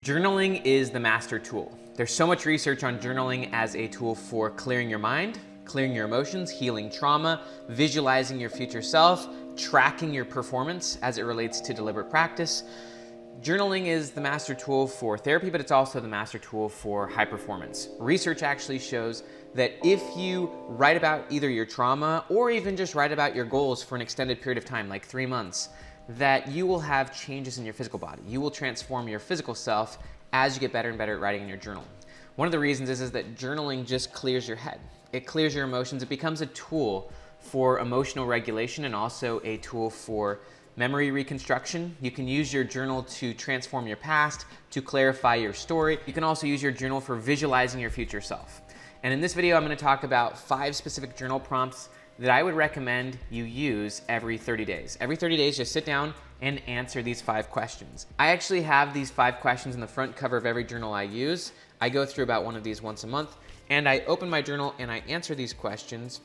Journaling is the master tool. There's so much research on journaling as a tool for clearing your mind, clearing your emotions, healing trauma, visualizing your future self, tracking your performance as it relates to deliberate practice. Journaling is the master tool for therapy, but it's also the master tool for high performance. Research actually shows that if you write about either your trauma or even just write about your goals for an extended period of time, like 3 months, that you will have changes in your physical body. You will transform your physical self as you get better and better at writing in your journal. One of the reasons is that journaling just clears your head. It clears your emotions. It becomes a tool for emotional regulation and also a tool for memory reconstruction. You can use your journal to transform your past, to clarify your story. You can also use your journal for visualizing your future self. And in this video, I'm going to talk about 5 specific journal prompts that I would recommend you use every 30 days. Every 30 days, just sit down and answer these 5 questions. I actually have these 5 questions in the front cover of every journal I use. I go through about one of these once a month, and I open my journal and I answer these questions,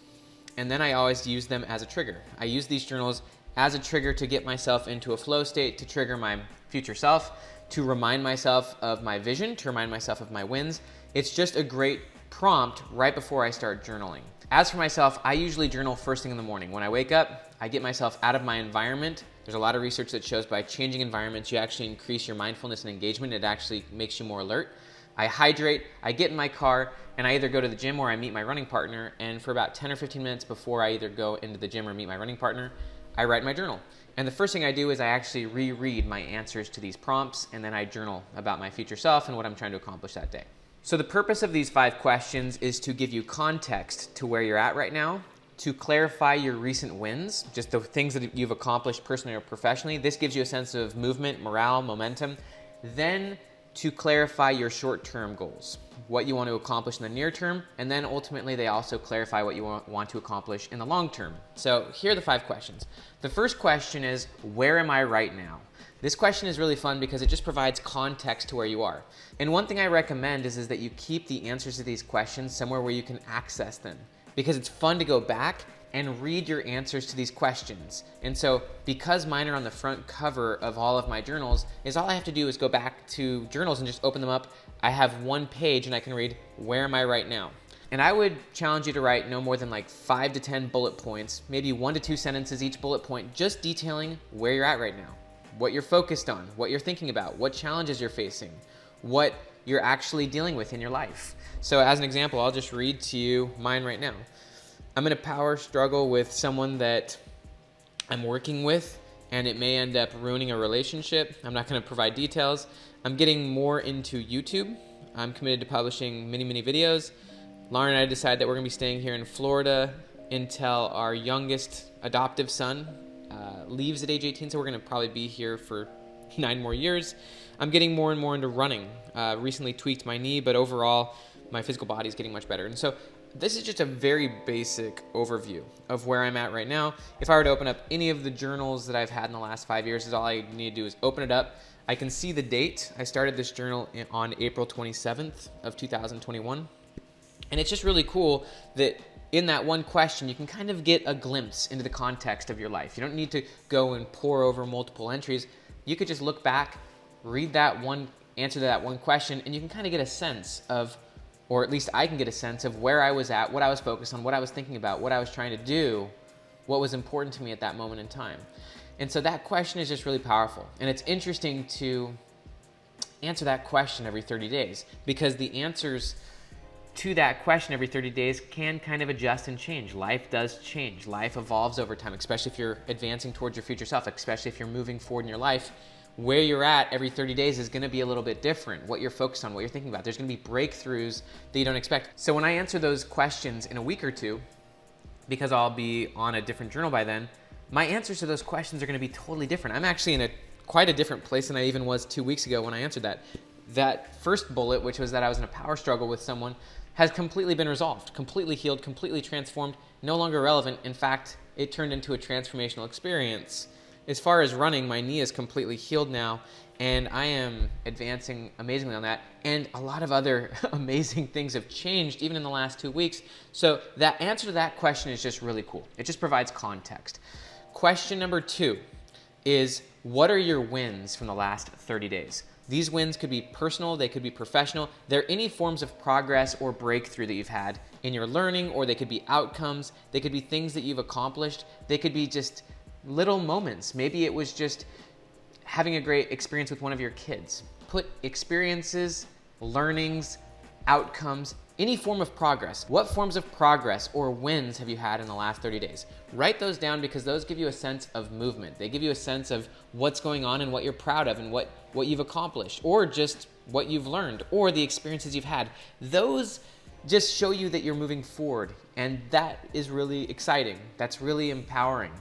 and then I always use them as a trigger. I use these journals as a trigger to get myself into a flow state, to trigger my future self, to remind myself of my vision, to remind myself of my wins. It's just a great prompt right before I start journaling. As for myself, I usually journal first thing in the morning. When I wake up, I get myself out of my environment. There's a lot of research that shows by changing environments, you actually increase your mindfulness and engagement. It actually makes you more alert. I hydrate, I get in my car, and I either go to the gym or I meet my running partner. And for about 10 or 15 minutes before I either go into the gym or meet my running partner, I write my journal. And the first thing I do is I actually reread my answers to these prompts, and then I journal about my future self and what I'm trying to accomplish that day. So the purpose of these 5 questions is to give you context to where you're at right now, to clarify your recent wins, just the things that you've accomplished personally or professionally. This gives you a sense of movement, morale, momentum. Then to clarify your short-term goals, what you want to accomplish in the near term, and then ultimately they also clarify what you want to accomplish in the long term. So here are the 5 questions. The first question is, where am I right now? This question is really fun because it just provides context to where you are. And one thing I recommend is that you keep the answers to these questions somewhere where you can access them, because it's fun to go back and read your answers to these questions. And so because mine are on the front cover of all of my journals, is all I have to do is go back to journals and just open them up. I have one page and I can read, where am I right now? And I would challenge you to write no more than like 5 to 10 bullet points, maybe 1 to 2 sentences each bullet point, just detailing where you're at right now, what you're focused on, what you're thinking about, what challenges you're facing, what you're actually dealing with in your life. So as an example, I'll just read to you mine right now. I'm in a power struggle with someone that I'm working with, and it may end up ruining a relationship. I'm not going to provide details. I'm getting more into YouTube. I'm committed to publishing many videos. Lauren and I decided that we're going to be staying here in Florida until our youngest adoptive son leaves at age 18, so we're going to probably be here for 9 more years. I'm getting more and more into running. Recently tweaked my knee, but overall, my physical body is getting much better. And so this is just a very basic overview of where I'm at right now. If I were to open up any of the journals that I've had in the last 5 years, all I need to do is open it up. I can see the date. I started this journal on April 27th of 2021. And it's just really cool that in that one question, you can kind of get a glimpse into the context of your life. You don't need to go and pore over multiple entries. You could just look back, read that one answer to that one question, and you can kind of get a sense of, or at least I can get a sense of where I was at, what I was focused on, what I was thinking about, what I was trying to do, what was important to me at that moment in time. And so that question is just really powerful. And it's interesting to answer that question every 30 days because the answers to that question every 30 days can kind of adjust and change. Life does change. Life evolves over time, especially if you're advancing towards your future self, especially if you're moving forward in your life. Where you're at every 30 days is going to be a little bit different. What you're focused on, what you're thinking about. There's going to be breakthroughs that you don't expect. So when I answer those questions in a week or two, because I'll be on a different journal by then, my answers to those questions are going to be totally different. I'm actually in quite a different place than I even was 2 weeks ago when I answered that. That first bullet, which was that I was in a power struggle with someone, has completely been resolved, completely healed, completely transformed, no longer relevant. In fact, it turned into a transformational experience. As far as running, my knee is completely healed now, and I am advancing amazingly on that. And a lot of other amazing things have changed even in the last 2 weeks. So that answer to that question is just really cool. It just provides context. Question number 2 is, what are your wins from the last 30 days? These wins could be personal, they could be professional. They're any forms of progress or breakthrough that you've had in your learning, or they could be outcomes. They could be things that you've accomplished. They could be just little moments. Maybe it was just having a great experience with one of your kids. Put experiences, learnings, outcomes, any form of progress. What forms of progress or wins have you had in the last 30 days? Write those down, because those give you a sense of movement. They give you a sense of what's going on and what you're proud of and what you've accomplished, or just what you've learned, or the experiences you've had. Those just show you that you're moving forward, and that is really exciting. That's really empowering.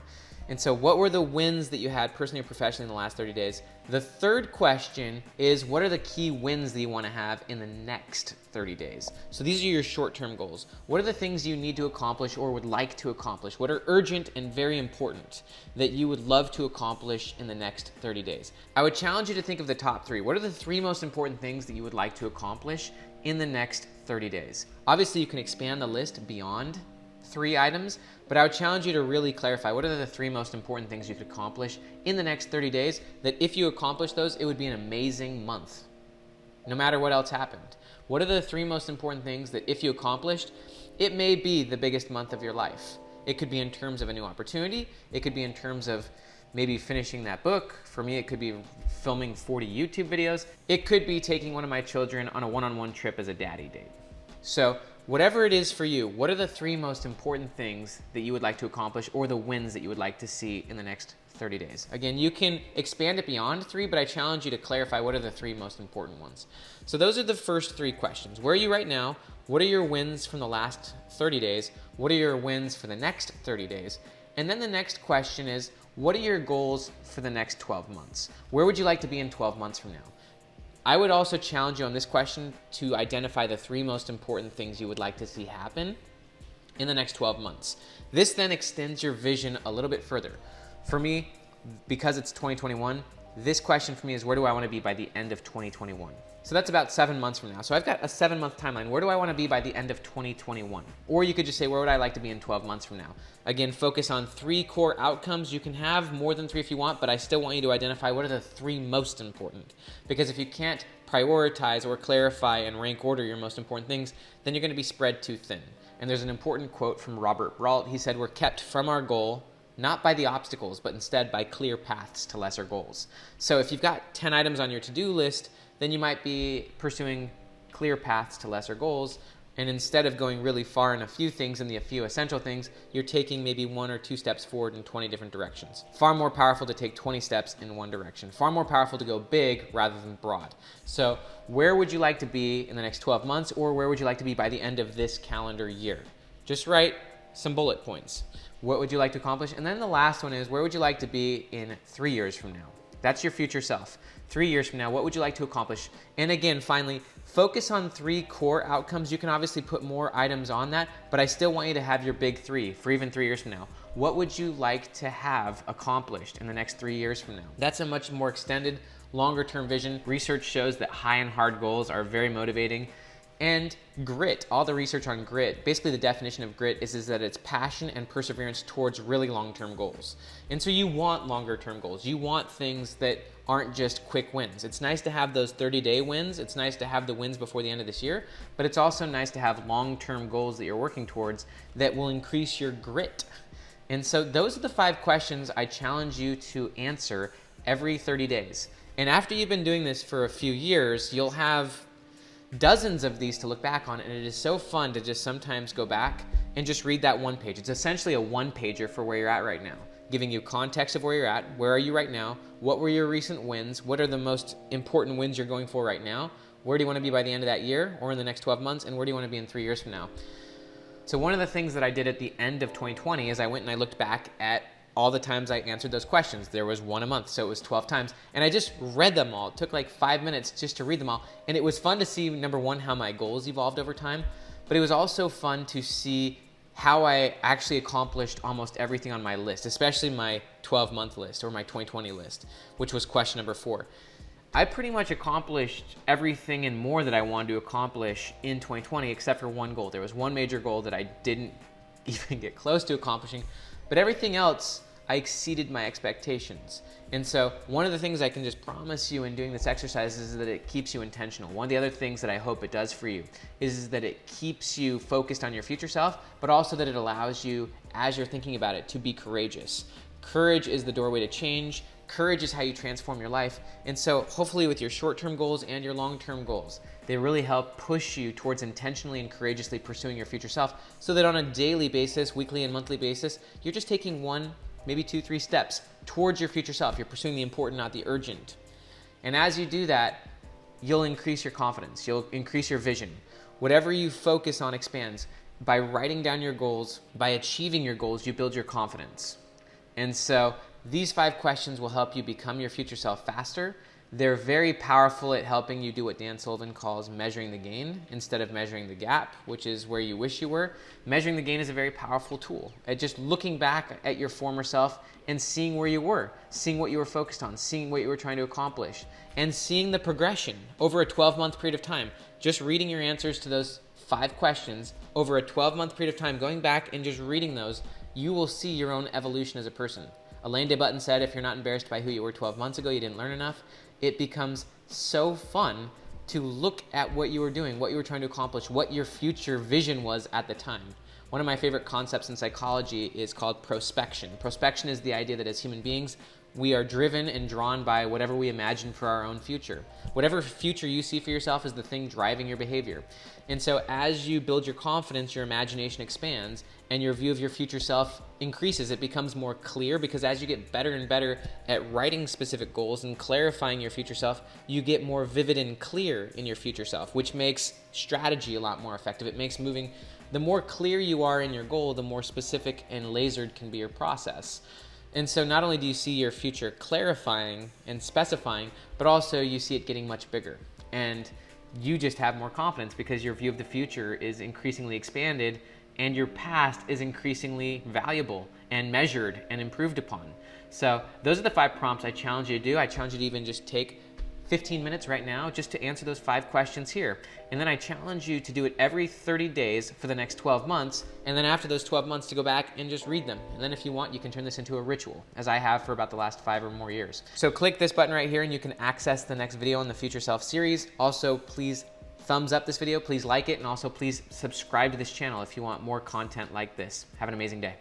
And so what were the wins that you had personally or professionally in the last 30 days? The third question is, what are the key wins that you want to have in the next 30 days? So these are your short-term goals. What are the things you need to accomplish or would like to accomplish? What are urgent and very important that you would love to accomplish in the next 30 days? I would challenge you to think of the top three. What are the three most important things that you would like to accomplish in the next 30 days? Obviously, you can expand the list beyond 3 items, but I would challenge you to really clarify what are the 3 most important things you could accomplish in the next 30 days, that if you accomplish those, it would be an amazing month, no matter what else happened. What are the 3 most important things that if you accomplished, it may be the biggest month of your life? It could be in terms of a new opportunity. It could be in terms of maybe finishing that book. For me, it could be filming 40 YouTube videos. It could be taking one of my children on a one-on-one trip as a daddy date. So whatever it is for you, what are the 3 most important things that you would like to accomplish, or the wins that you would like to see in the next 30 days? Again, you can expand it beyond 3, but I challenge you to clarify what are the 3 most important ones. So those are the first 3 questions. Where are you right now? What are your wins from the last 30 days? What are your wins for the next 30 days? And then the next question is, what are your goals for the next 12 months? Where would you like to be in 12 months from now? I would also challenge you on this question to identify the 3 most important things you would like to see happen in the next 12 months. This then extends your vision a little bit further. For me, because it's 2021, this question for me is, where do I want to be by the end of 2021? So that's about 7 months from now. So I've got a 7-month timeline. Where do I want to be by the end of 2021? Or you could just say, where would I like to be in 12 months from now? Again, focus on 3 core outcomes. You can have more than 3 if you want, but I still want you to identify what are the 3 most important. Because if you can't prioritize or clarify and rank order your most important things, then you're going to be spread too thin. And there's an important quote from Robert Brault. He said, "We're kept from our goal, not by the obstacles, but instead by clear paths to lesser goals." So if you've got 10 items on your to-do list, then you might be pursuing clear paths to lesser goals. And instead of going really far in a few things and the few essential things, you're taking maybe 1 or 2 steps forward in 20 different directions. Far more powerful to take 20 steps in one direction. Far more powerful to go big rather than broad. So where would you like to be in the next 12 months, or where would you like to be by the end of this calendar year? Just write some bullet points. What would you like to accomplish? And then the last one is, where would you like to be in 3 years from now? That's your future self. 3 years from now, what would you like to accomplish? And again, finally, focus on 3 core outcomes. You can obviously put more items on that, but I still want you to have your big 3 for even 3 years from now. What would you like to have accomplished in the next 3 years from now? That's a much more extended, longer term vision. Research shows that high and hard goals are very motivating. And grit, all the research on grit, basically the definition of grit is that it's passion and perseverance towards really long-term goals. And so you want longer-term goals. You want things that aren't just quick wins. It's nice to have those 30-day wins. It's nice to have the wins before the end of this year, but it's also nice to have long-term goals that you're working towards that will increase your grit. And so those are the 5 questions I challenge you to answer every 30 days. And after you've been doing this for a few years, you'll have dozens of these to look back on, and it is so fun to just sometimes go back and just read that 1 page. It's essentially a 1-pager for where you're at right now, giving you context of where you're at, where are you right now, what were your recent wins, what are the most important wins you're going for right now, where do you want to be by the end of that year or in the next 12 months, and where do you want to be in 3 years from now. So one of the things that I did at the end of 2020 is I went and I looked back at all the times I answered those questions. There was 1 a month, so it was 12 times. And I just read them all. It took like 5 minutes just to read them all. And it was fun to see, number 1, how my goals evolved over time. But it was also fun to see how I actually accomplished almost everything on my list, especially my 12-month list or my 2020 list, which was question number 4. I pretty much accomplished everything and more that I wanted to accomplish in 2020, except for 1 goal. There was 1 major goal that I didn't even get close to accomplishing. But everything else I exceeded my expectations. And so one of the things I can just promise you in doing this exercise is that it keeps you intentional. One of the other things that I hope it does for you is that it keeps you focused on your future self, but also that it allows you, as you're thinking about it, to be courageous. Courage is the doorway to change. Courage is how you transform your life. And so hopefully with your short-term goals and your long-term goals, they really help push you towards intentionally and courageously pursuing your future self, so that on a daily basis, weekly and monthly basis, you're just taking one, maybe 2, 3 steps towards your future self. You're pursuing the important, not the urgent. And as you do that, you'll increase your confidence. You'll increase your vision. Whatever you focus on expands. By writing down your goals, by achieving your goals, you build your confidence. And so these 5 questions will help you become your future self faster. They're very powerful at helping you do what Dan Sullivan calls measuring the gain instead of measuring the gap, which is where you wish you were. Measuring the gain is a very powerful tool at just looking back at your former self and seeing where you were, seeing what you were focused on, seeing what you were trying to accomplish, and seeing the progression over a 12-month period of time. Just reading your answers to those 5 questions over a 12-month period of time, going back and just reading those, you will see your own evolution as a person. Elaine de Button said, if you're not embarrassed by who you were 12 months ago, you didn't learn enough. It becomes so fun to look at what you were doing, what you were trying to accomplish, what your future vision was at the time. One of my favorite concepts in psychology is called prospection. Prospection is the idea that as human beings, we are driven and drawn by whatever we imagine for our own future. Whatever future you see for yourself is the thing driving your behavior. And so as you build your confidence, your imagination expands and your view of your future self increases. It becomes more clear because as you get better and better at writing specific goals and clarifying your future self, you get more vivid and clear in your future self, which makes strategy a lot more effective. It makes moving, the more clear you are in your goal, the more specific and lasered can be your process. And so not only do you see your future clarifying and specifying, but also you see it getting much bigger. And you just have more confidence because your view of the future is increasingly expanded and your past is increasingly valuable and measured and improved upon. So those are the 5 prompts I challenge you to do. I challenge you to even just take 15 minutes right now just to answer those 5 questions here. And then I challenge you to do it every 30 days for the next 12 months. And then after those 12 months to go back and just read them. And then if you want, you can turn this into a ritual, as I have for about the last 5 or more years. So click this button right here and you can access the next video in the Future Self series. Also, please thumbs up this video, please like it, and also please subscribe to this channel if you want more content like this. Have an amazing day.